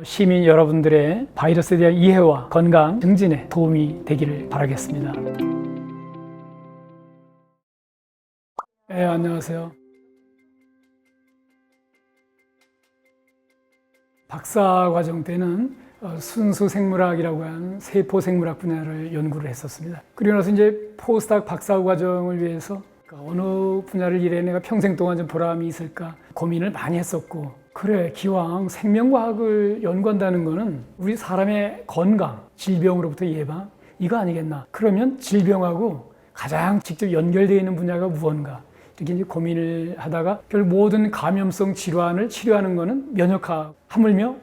시민 여러분들의 바이러스에 대한 이해와 건강 증진에 도움이 되기를 바라겠습니다. 네, 안녕하세요. 박사과정 때는 순수 생물학이라고 하는 세포 생물학 분야를 연구를 했었습니다. 그리고 나서 이제 포스닥 박사과정을 위해서 어느 분야를 일해 내가 평생 동안 좀 보람이 있을까 고민을 많이 했었고, 그래, 기왕 생명과학을 연구한다는 거는 우리 사람의 건강, 질병으로부터 예방, 이거 아니겠나. 그러면 질병하고 가장 직접 연결되어 있는 분야가 무언가, 이렇게 이제 고민을 하다가 결국 모든 감염성 질환을 치료하는 거는 면역학, 하물며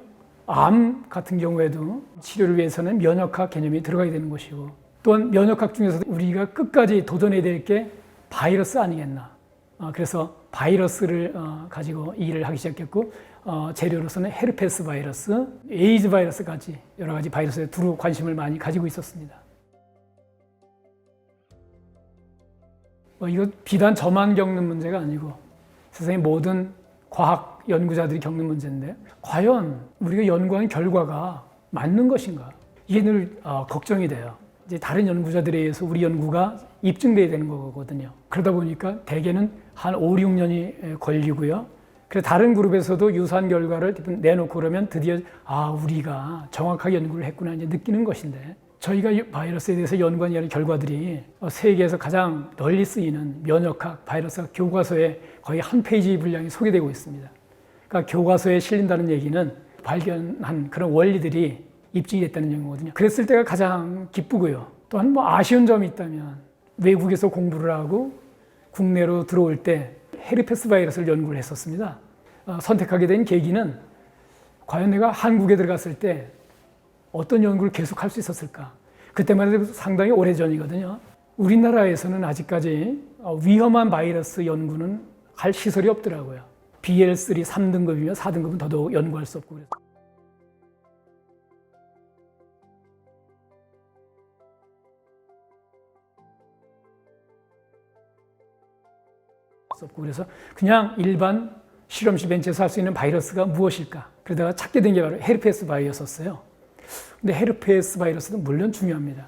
암 같은 경우에도 치료를 위해서는 면역학 개념이 들어가야 되는 것이고, 또한 면역학 중에서도 우리가 끝까지 도전해야 될 게 바이러스 아니겠나. 그래서 바이러스를 가지고 일을 하기 시작했고, 재료로서는 헤르페스 바이러스, 에이즈 바이러스까지 여러 가지 바이러스에 두루 관심을 많이 가지고 있었습니다. 이거 비단 저만 겪는 문제가 아니고 세상의 모든 과학 연구자들이 겪는 문제인데, 과연 우리가 연구한 결과가 맞는 것인가? 이게 늘 걱정이 돼요. 이제 다른 연구자들에 의해서 우리 연구가 입증돼야 되는 거거든요. 그러다 보니까 대개는 한 5, 6년이 걸리고요. 그래서 다른 그룹에서도 유사한 결과를 내놓고 그러면 드디어 우리가 정확하게 연구를 했구나 이제 느끼는 것인데, 저희가 이 바이러스에 대해서 연구한 여러 결과들이 세계에서 가장 널리 쓰이는 면역학, 바이러스학 교과서에 거의 한 페이지 분량이 소개되고 있습니다. 그러니까 교과서에 실린다는 얘기는 발견한 그런 원리들이 입증이 됐다는 얘기거든요. 그랬을 때가 가장 기쁘고요. 또한 아쉬운 점이 있다면, 외국에서 공부를 하고 국내로 들어올 때 헤르페스 바이러스를 연구를 했었습니다. 선택하게 된 계기는 과연 내가 한국에 들어갔을 때 어떤 연구를 계속할 수 있었을까? 그때만 해도 상당히 오래전이거든요. 우리나라에서는 아직까지 위험한 바이러스 연구는 할 시설이 없더라고요. BL3 3등급이면 4등급은 더더욱 연구할 수 없고 그래서 그냥 일반 실험실 벤치에서 할 수 있는 바이러스가 무엇일까? 그러다가 찾게 된 게 바로 헤르페스 바이러스였어요. 근데 헤르페스 바이러스는 물론 중요합니다.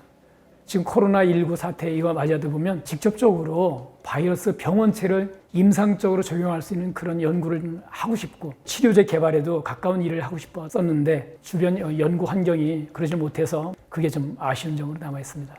지금 코로나19 사태 이와 맞이하다 보면 직접적으로 바이러스 병원체를 임상적으로 적용할 수 있는 그런 연구를 하고 싶고, 치료제 개발에도 가까운 일을 하고 싶었었는데 주변 연구 환경이 그러지 못해서 그게 좀 아쉬운 점으로 남아 있습니다.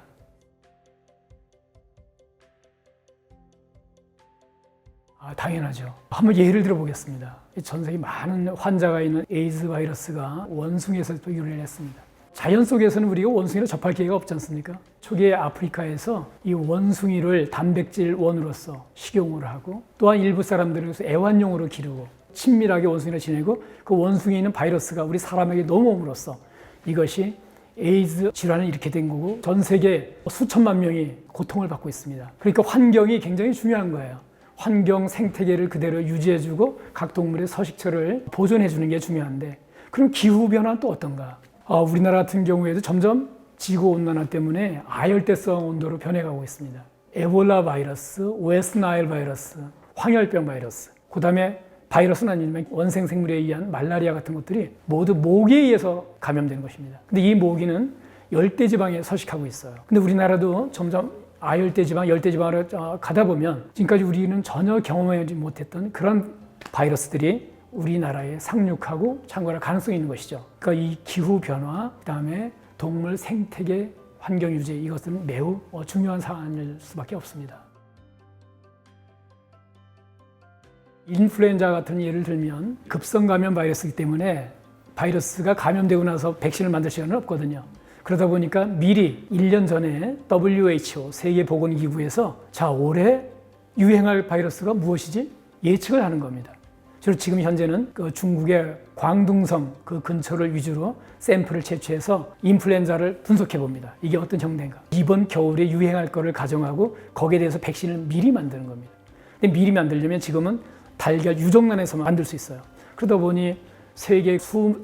당연하죠. 한번 예를 들어 보겠습니다. 전 세계 많은 환자가 있는 에이즈 바이러스가 원숭이에서 또 유래를 했습니다. 자연 속에서는 우리가 원숭이를 접할 기회가 없지 않습니까? 초기에 아프리카에서 이 원숭이를 단백질 원으로서 식용을 하고, 또한 일부 사람들은 애완용으로 기르고 친밀하게 원숭이를 지내고, 그 원숭이에 있는 바이러스가 우리 사람에게 넘어옴으로써 이것이 에이즈 질환을 일으키게 된 거고, 전 세계 수천만 명이 고통을 받고 있습니다. 그러니까 환경이 굉장히 중요한 거예요. 환경 생태계를 그대로 유지해주고 각 동물의 서식처를 보존해주는 게 중요한데, 그럼 기후변화는 또 어떤가? 우리나라 같은 경우에도 점점 지구온난화 때문에 아열대성 온도로 변해가고 있습니다. 에볼라 바이러스, 웨스트 나일 바이러스, 황열병 바이러스, 그 다음에 바이러스는 아니지만 원생생물에 의한 말라리아 같은 것들이 모두 모기에 의해서 감염되는 것입니다. 근데 이 모기는 열대지방에 서식하고 있어요. 근데 우리나라도 점점 아열대지방, 열대지방으로 가다 보면 지금까지 우리는 전혀 경험하지 못했던 그런 바이러스들이 우리나라에 상륙하고 창궐할 가능성이 있는 것이죠. 그러니까 이 기후변화, 그다음에 동물 생태계 환경 유지, 이것은 매우 중요한 사안일 수밖에 없습니다. 인플루엔자 같은 예를 들면 급성 감염 바이러스이기 때문에 바이러스가 감염되고 나서 백신을 만들 시간은 없거든요. 그러다 보니까 미리 1년 전에 WHO, 세계보건기구에서 올해 유행할 바이러스가 무엇이지? 예측을 하는 겁니다. 그래서 지금 현재는 중국의 광둥성 그 근처를 위주로 샘플을 채취해서 인플루엔자를 분석해 봅니다. 이게 어떤 형태인가? 이번 겨울에 유행할 거를 가정하고 거기에 대해서 백신을 미리 만드는 겁니다. 근데 미리 만들려면 지금은 달걀 유정란에서 만들 수 있어요. 그러다 보니 세계 수억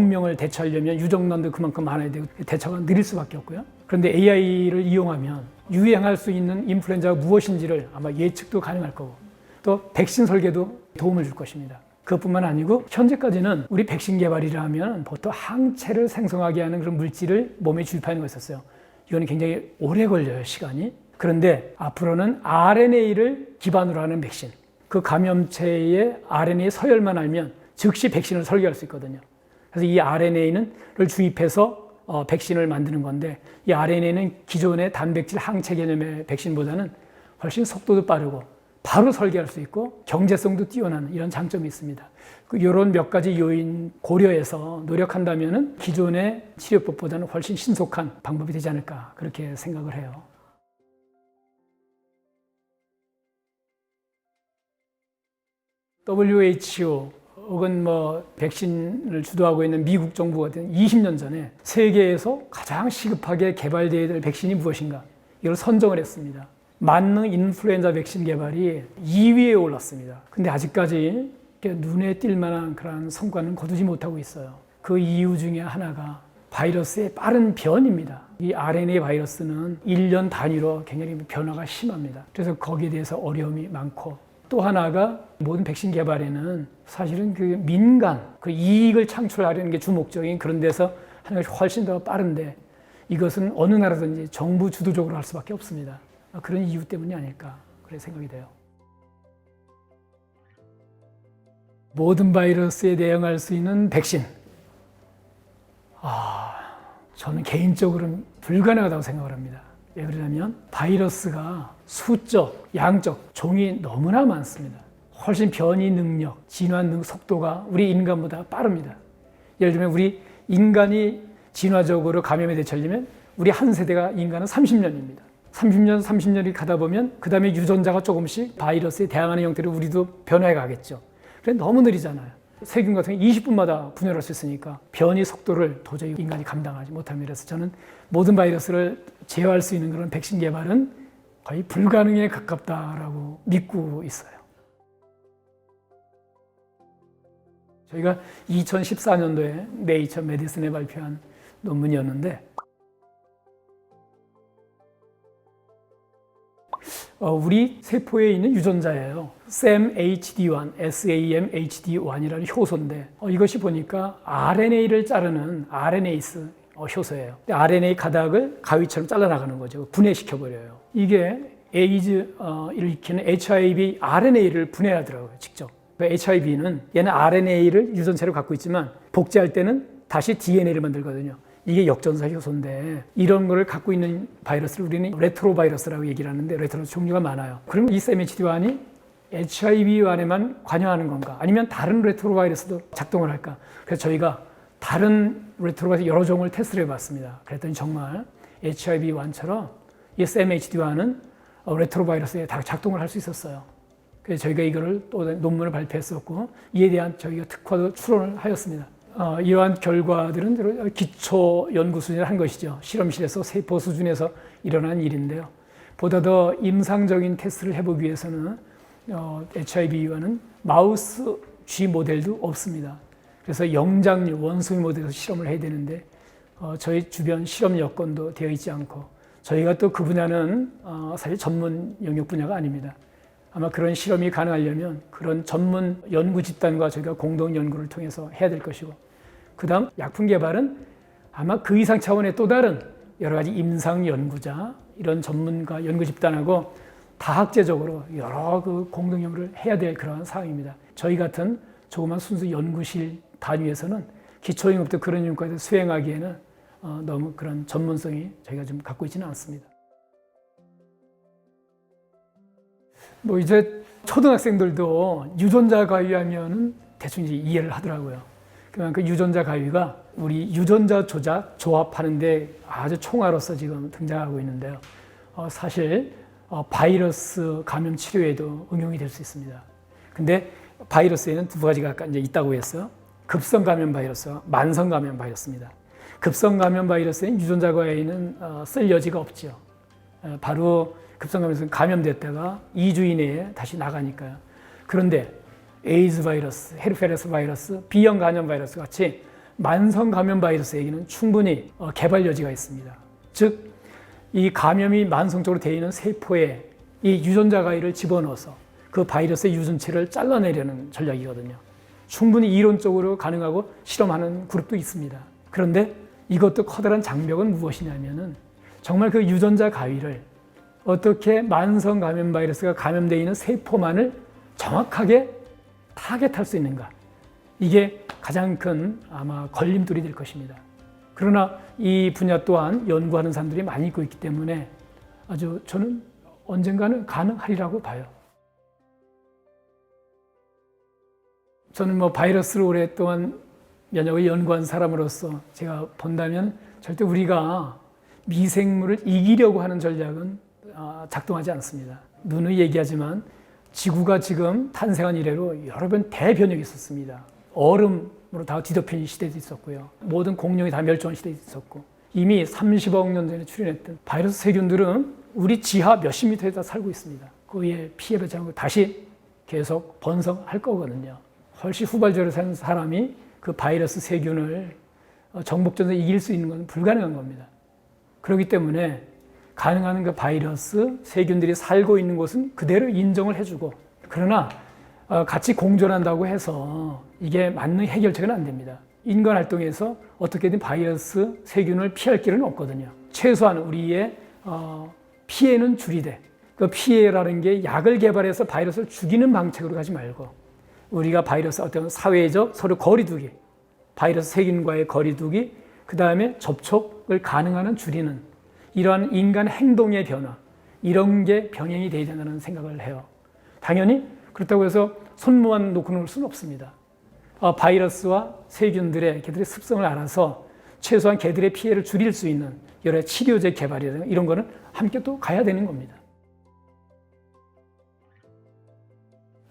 명을 대처하려면 유정란도 그만큼 많아야 되고 대처가 느릴 수밖에 없고요. 그런데 AI를 이용하면 유행할 수 있는 인플루엔자가 무엇인지를 아마 예측도 가능할 거고, 또 백신 설계도 도움을 줄 것입니다. 그것뿐만 아니고 현재까지는 우리 백신 개발이라 하면 보통 항체를 생성하게 하는 그런 물질을 몸에 주입하는 거였었어요. 이거는 굉장히 오래 걸려요, 시간이. 그런데 앞으로는 RNA를 기반으로 하는 백신, 그 감염체의 RNA 서열만 알면 즉시 백신을 설계할 수 있거든요. 그래서 이 RNA를 주입해서 백신을 만드는 건데, 이 RNA는 기존의 단백질 항체 개념의 백신보다는 훨씬 속도도 빠르고 바로 설계할 수 있고 경제성도 뛰어난 이런 장점이 있습니다. 이런 몇 가지 요인 고려해서 노력한다면 기존의 치료법보다는 훨씬 신속한 방법이 되지 않을까, 그렇게 생각을 해요. WHO 혹은 백신을 주도하고 있는 미국 정부가 20년 전에 세계에서 가장 시급하게 개발되어야 될 백신이 무엇인가, 이걸 선정을 했습니다. 만능 인플루엔자 백신 개발이 2위에 올랐습니다. 근데 아직까지 눈에 띌 만한 그런 성과는 거두지 못하고 있어요. 그 이유 중에 하나가 바이러스의 빠른 변입니다. 이 RNA 바이러스는 1년 단위로 굉장히 변화가 심합니다. 그래서 거기에 대해서 어려움이 많고, 또 하나가 모든 백신 개발에는 사실은 그 민간, 그 이익을 창출하려는 게 주 목적인 그런 데서 하는 것이 훨씬 더 빠른데, 이것은 어느 나라든지 정부 주도적으로 할 수밖에 없습니다. 그런 이유 때문이 아닐까, 그렇게 생각이 돼요. 모든 바이러스에 대응할 수 있는 백신. 저는 개인적으로는 불가능하다고 생각을 합니다. 왜 그러냐면 바이러스가 수적, 양적, 종이 너무나 많습니다. 훨씬 변이 능력, 진화 속도가 우리 인간보다 빠릅니다. 예를 들면 우리 인간이 진화적으로 감염에 대처하려면 우리 한 세대가 인간은 30년입니다. 30년이 가다 보면 그 다음에 유전자가 조금씩 바이러스에 대항하는 형태로 우리도 변화해 가겠죠. 그래 너무 느리잖아요. 세균 같은 게 20분마다 분열할 수 있으니까 변이 속도를 도저히 인간이 감당하지 못합니다. 그래서 저는 모든 바이러스를 제어할 수 있는 그런 백신 개발은 거의 불가능에 가깝다라고 믿고 있어요. 저희가 2014년도에 네이처 메디슨에 발표한 논문이었는데, 우리 세포에 있는 유전자예요. SAMHD1, SAMHD1이라는 효소인데, 이것이 보니까 RNA를 자르는 RNase 효소예요. RNA 가닥을 가위처럼 잘라나가는 거죠. 분해시켜버려요. 이게 에이즈를 일으키는 HIV RNA를 분해하더라고요, 직접. HIV는 얘는 RNA를 유전체로 갖고 있지만 복제할 때는 다시 DNA를 만들거든요. 이게 역전사 효소인데, 이런 거를 갖고 있는 바이러스를 우리는 레트로바이러스라고 얘기를 하는데, 레트로 종류가 많아요. 그러면 이 SAMHD1이 HIV1에만 관여하는 건가? 아니면 다른 레트로바이러스도 작동을 할까? 그래서 저희가 다른 레트로바이러스 여러 종을 테스트를 해봤습니다. 그랬더니 정말 HIV1처럼 이 SAMHD1은 레트로바이러스에 다 작동을 할 수 있었어요. 그래서 저희가 이거를 또 논문을 발표했었고, 이에 대한 저희가 특화도 추론을 하였습니다. 이러한 결과들은 기초 연구 수준을 한 것이죠. 실험실에서 세포 수준에서 일어난 일인데요. 보다 더 임상적인 테스트를 해보기 위해서는 HIV와는 마우스 쥐 모델도 없습니다. 그래서 영장류, 원숭이 모델에서 실험을 해야 되는데 저희 주변 실험 여건도 되어 있지 않고, 저희가 또 그 분야는 사실 전문 영역 분야가 아닙니다. 아마 그런 실험이 가능하려면 그런 전문 연구 집단과 저희가 공동 연구를 통해서 해야 될 것이고, 그 다음 약품 개발은 아마 그 이상 차원의 또 다른 여러 가지 임상 연구자, 이런 전문가 연구 집단하고 다학제적으로 여러 그 공동 연구를 해야 될 그런 상황입니다. 저희 같은 조그만 순수 연구실 단위에서는 기초연구부터 그런 연구까지 수행하기에는 너무 그런 전문성이 저희가 좀 갖고 있지는 않습니다. 이제 초등학생들도 유전자 가위하면은 대충 이제 이해를 하더라고요. 그 유전자 가위가 우리 유전자 조작, 조합하는데 아주 총알로서 지금 등장하고 있는데요. 사실 바이러스 감염 치료에도 응용이 될 수 있습니다. 근데 바이러스에는 두 가지가 아까 이제 있다고 했어요. 급성 감염 바이러스와 만성 감염 바이러스입니다. 급성 감염 바이러스에는 유전자 가위는 쓸 여지가 없죠. 바로 급성 감염은 감염됐다가 2주 이내에 다시 나가니까요. 그런데 에이즈 바이러스, 헤르페스 바이러스, B형 감염 바이러스 같이 만성 감염 바이러스에게는 충분히 개발 여지가 있습니다. 즉, 이 감염이 만성적으로 되어 있는 세포에 이 유전자 가위를 집어넣어서 그 바이러스의 유전체를 잘라내려는 전략이거든요. 충분히 이론적으로 가능하고 실험하는 그룹도 있습니다. 그런데 이것도 커다란 장벽은 무엇이냐면은 정말 그 유전자 가위를 어떻게 만성 감염 바이러스가 감염되어 있는 세포만을 정확하게 타겟할 수 있는가. 이게 가장 큰 아마 걸림돌이 될 것입니다. 그러나 이 분야 또한 연구하는 사람들이 많이 있고 있기 때문에 아주 저는 언젠가는 가능하리라고 봐요. 저는 뭐 바이러스를 오랫동안 면역을 연구한 사람으로서 제가 본다면 절대 우리가 미생물을 이기려고 하는 전략은 작동하지 않습니다. 누누이 얘기하지만 지구가 지금 탄생한 이래로 여러 번 대변혁이 있었습니다. 얼음으로 다 뒤덮인 시대도 있었고요. 모든 공룡이 다 멸종한 시대도 있었고 이미 30억 년 전에 출현했던 바이러스 세균들은 우리 지하 몇십 미터에 다 살고 있습니다. 그에 피해 받지 않고 다시 계속 번성할 거거든요. 훨씬 후발적으로 사는 사람이 그 바이러스 세균을 정복전에서 이길 수 있는 건 불가능한 겁니다. 그렇기 때문에 가능한 그 바이러스 세균들이 살고 있는 곳은 그대로 인정을 해주고 그러나 같이 공존한다고 해서 이게 맞는 해결책은 안 됩니다. 인간 활동에서 어떻게든 바이러스 세균을 피할 길은 없거든요. 최소한 우리의 피해는 줄이되 그 피해라는 게 약을 개발해서 바이러스를 죽이는 방식으로 가지 말고 우리가 바이러스 어떤 사회적 서로 거리두기, 바이러스 세균과의 거리두기, 그 다음에 접촉을 가능한 줄이는 이러한 인간 행동의 변화, 이런 게 병행이 되어야 된다는 생각을 해요. 당연히 그렇다고 해서 손만 놓고 놓을 수는 없습니다. 바이러스와 세균들의 걔들의 습성을 알아서 최소한 걔들의 피해를 줄일 수 있는 여러 치료제 개발이라든가 이런 거는 함께 또 가야 되는 겁니다.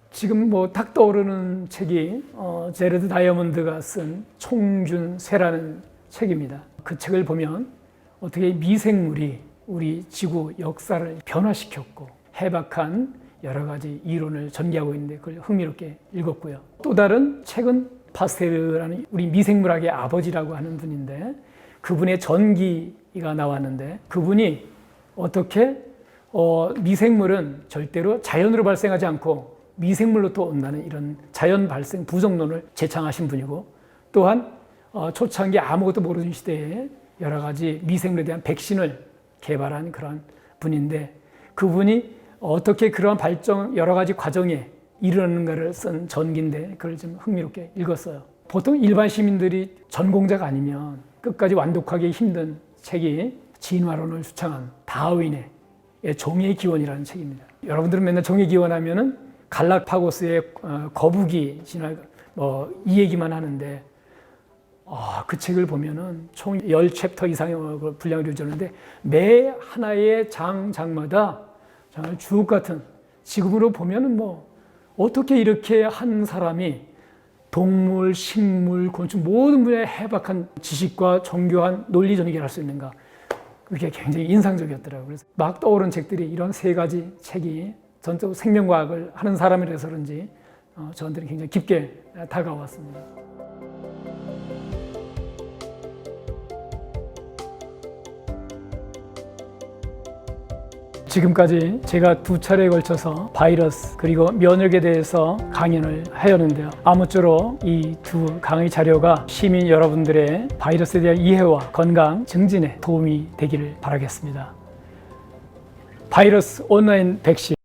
지금 뭐 탁 떠오르는 책이 제레드 다이아몬드가 쓴 총균쇠라는 책입니다. 그 책을 보면 어떻게 미생물이 우리 지구 역사를 변화시켰고 해박한 여러 가지 이론을 전개하고 있는데 그걸 흥미롭게 읽었고요. 또 다른 책은 파스테르라는 우리 미생물학의 아버지라고 하는 분인데 그분의 전기가 나왔는데 그분이 어떻게 미생물은 절대로 자연으로 발생하지 않고 미생물로부터 온다는 이런 자연 발생 부정론을 제창하신 분이고 또한 초창기 아무것도 모르는 시대에 여러 가지 미생물에 대한 백신을 개발한 그런 분인데 그분이 어떻게 그러한 발전 여러 가지 과정에 이르는가를 쓴 전기인데 그걸 좀 흥미롭게 읽었어요. 보통 일반 시민들이 전공자가 아니면 끝까지 완독하기 힘든 책이 진화론을 주창한 다윈의 종의 기원이라는 책입니다. 여러분들은 맨날 종의 기원 하면은 갈라파고스의 거북이 진화 이 얘기만 하는데 그 책을 보면은 총 10챕터 이상의 분량을 이루어졌는데 매 하나의 장마다 정말 주옥 같은 지금으로 보면은 어떻게 이렇게 한 사람이 동물, 식물, 곤충 모든 분야의 해박한 지식과 정교한 논리 전개를 할 수 있는가 그게 굉장히 인상적이었더라고요. 그래서 막 떠오른 책들이 이런 세 가지 책이 전적으로 생명과학을 하는 사람이라서 그런지 저한테는 굉장히 깊게 다가왔습니다. 지금까지 제가 2차례에 걸쳐서 바이러스 그리고 면역에 대해서 강연을 하였는데요. 아무쪼록 이 두 강의 자료가 시민 여러분들의 바이러스에 대한 이해와 건강 증진에 도움이 되기를 바라겠습니다. 바이러스 온라인 백신